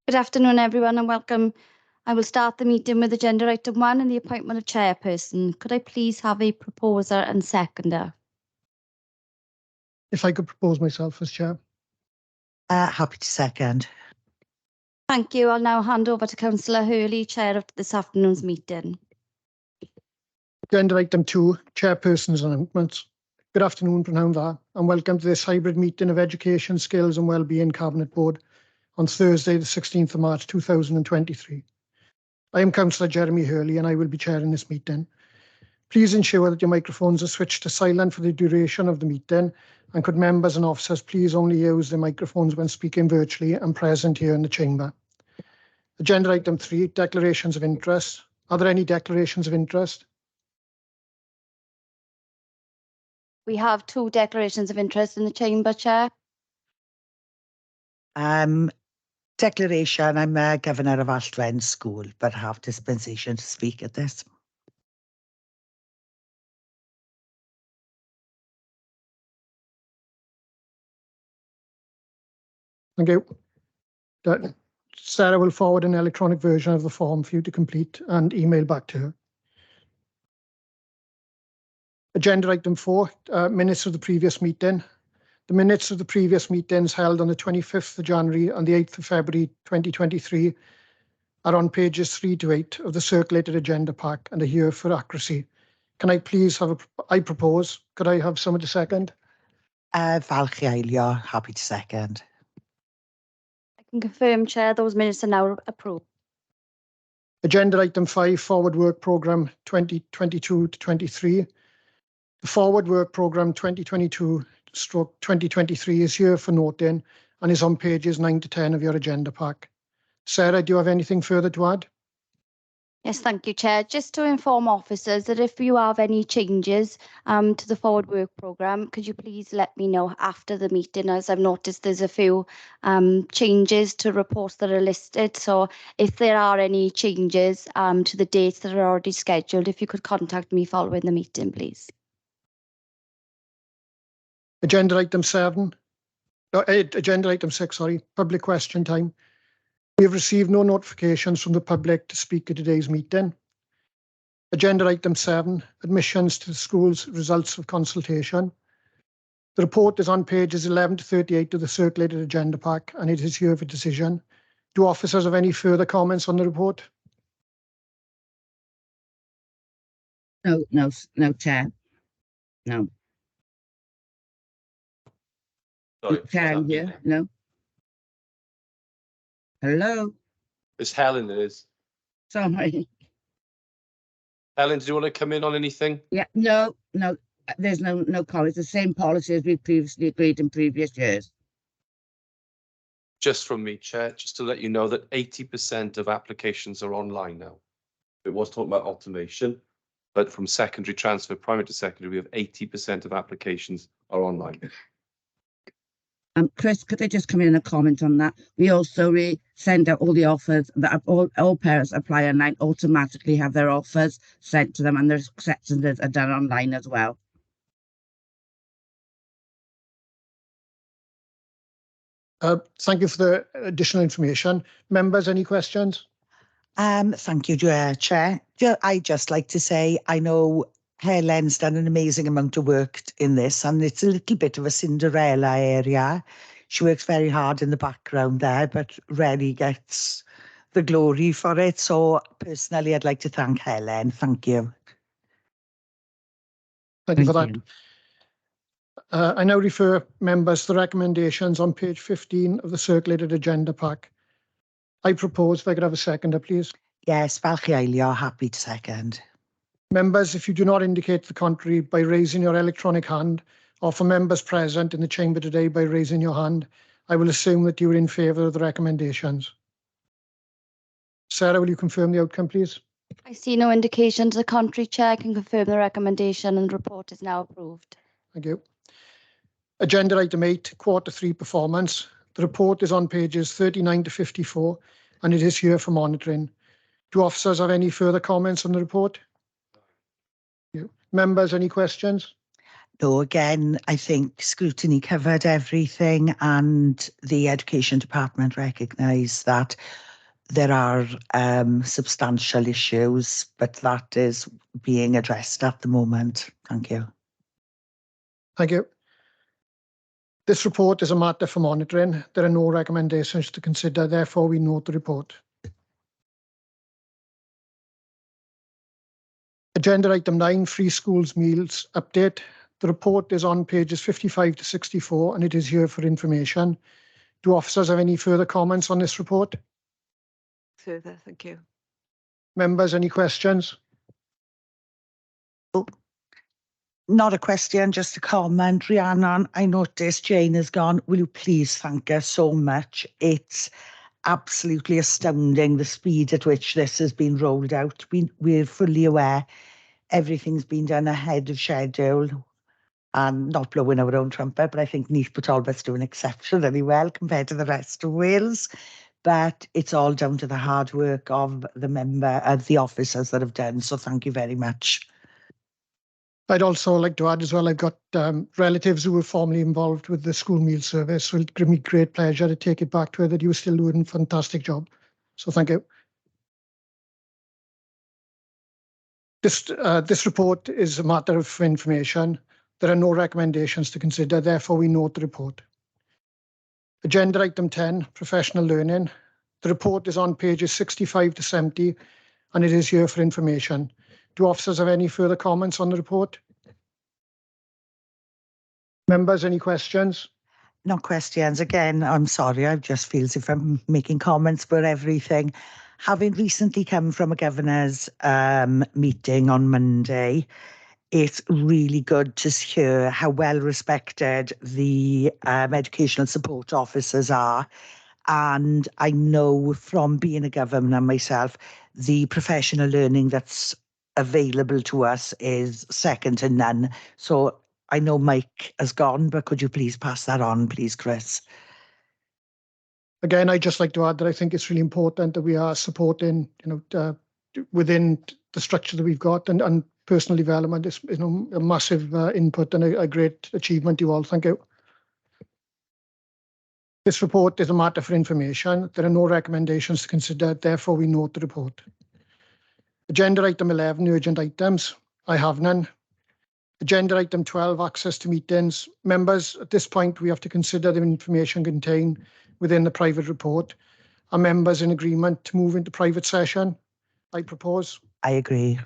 Good afternoon, everyone, and welcome. I will start the meeting with agenda item 1 and the appointment of chairperson. Could I please have a proposer and seconder? If I could propose myself as chair. Happy to second. Thank you. I'll now hand over to Councillor Hurley, chair of this afternoon's meeting. Agenda item 2, chairperson's announcements. Good afternoon, Prynhawn Dda, and welcome to this hybrid meeting of Education, Skills and Wellbeing Cabinet Board on Thursday, the 16th of March 2023. I am Councillor Jeremy Hurley and I will be chairing this meeting. Please ensure that your microphones are switched to silent for the duration of the meeting, and could members and officers please only use their microphones when speaking virtually and present here in the chamber. Agenda item 3, declarations of interest. Are there any declarations of interest? We have 2 declarations of interest in the chamber, Chair. Declaration, I'm a governor of Alltwen School, but have dispensation to speak at this. Thank you. Sarah will forward an electronic version of the form for you to complete and email back to her. Agenda item 4, minutes of the previous meeting. The minutes of the previous meetings held on the 25th of January and the 8th of February 2023 are on pages 3 to 8 of the circulated agenda pack and are here for accuracy. Can I please have I propose, could I have someone to second? Falchi Eilio, happy to second. I can confirm, Chair, those minutes are now approved. Agenda item 5, forward work programme 2022 to 23. The forward work programme 2022/2023 is here for noting and is on pages 9 to 10 of your agenda pack. Sarah, do you have anything further to add? Yes, thank you, Chair. Just to inform officers that if you have any changes to the forward work programme, could you please let me know after the meeting, as I've noticed there's a few changes to reports that are listed. So if there are any changes to the dates that are already scheduled, if you could contact me following the meeting, please. Agenda item 6, sorry, public question time. We have received no notifications from the public to speak at today's meeting. Agenda item 7, admissions to the school's results of consultation. The report is on pages 11 to 38 of the circulated agenda pack and it is here for decision. Do officers have any further comments on the report? No, Chair. No. Sorry, Chair, I'm here. No. Hello. It's Helen, it is. Sorry. Helen, do you want to come in on anything? Yeah, no, there's no comments. The same policy as we previously agreed in previous years. Just from me, Chair, just to let you know that 80% of applications are online now. It was talking about automation, but from secondary transfer, primary to secondary, we have 80% of applications are online. Chris, could I just come in and comment on that? We also send out all the offers that all parents apply online automatically have their offers sent to them, and their acceptances are done online as well. Thank you for the additional information. Members, any questions? Thank you, Chair. I'd just like to say, I know Helen's done an amazing amount of work in this, and it's a little bit of a Cinderella area. She works very hard in the background there, but really gets the glory for it. So personally, I'd like to thank Helen. Thank you. Thank you for that. I now refer members to the recommendations on page 15 of the circulated agenda pack. I propose, if I could have a seconder, please. Yes, Falchi Eilio, happy to second. Members, if you do not indicate the contrary by raising your electronic hand, or for members present in the chamber today by raising your hand, I will assume that you are in favour of the recommendations. Sarah, will you confirm the outcome, please? I see no indication to the contrary, Chair. I can confirm the recommendation and the report is now approved. Thank you. Agenda item 8, quarter 3 performance. The report is on pages 39 to 54 and it is here for monitoring. Do officers have any further comments on the report? Members, any questions? No, again, I think scrutiny covered everything, and the Education Department recognised that there are substantial issues, but that is being addressed at the moment. Thank you. Thank you. This report is a matter for monitoring. There are no recommendations to consider, therefore we note the report. Agenda item 9, Free Schools Meals Update. The report is on pages 55 to 64 and it is here for information. Do officers have any further comments on this report? Further, thank you. Members, any questions? Not a question, just a comment. Rhiannon, I noticed Jane is gone. Will you please thank her so much? It's absolutely astounding the speed at which this has been rolled out. We're fully aware everything's been done ahead of schedule, and not blowing our own trumpet, but I think Neath Talbot's doing exceptionally well compared to the rest of Wales. But it's all down to the hard work of the officers that have done. So thank you very much. I'd also like to add as well, I've got relatives who were formerly involved with the school meal service, so it'll give me great pleasure to take it back to her that you were still doing a fantastic job. So thank you. This report is a matter of information. There are no recommendations to consider, therefore we note the report. Agenda item 10, professional learning. The report is on pages 65 to 70 and it is here for information. Do officers have any further comments on the report? Members, any questions? No questions. Again, I'm sorry, I just feel as if I'm making comments for everything. Having recently come from a governor's meeting on Monday, it's really good to hear how well respected the educational support officers are. And I know from being a governor myself, the professional learning that's available to us is second to none. So I know Mike has gone, but could you please pass that on, please, Chris? Again, I'd just like to add that I think it's really important that we are supporting, within the structure that we've got, and personal development is, a massive input and a great achievement to you all. Thank you. This report is a matter for information. There are no recommendations to consider, therefore we note the report. Agenda item 11, urgent items. I have none. Agenda item 12, access to meetings. Members, at this point, we have to consider the information contained within the private report. Are members in agreement to move into private session? I propose. I agree.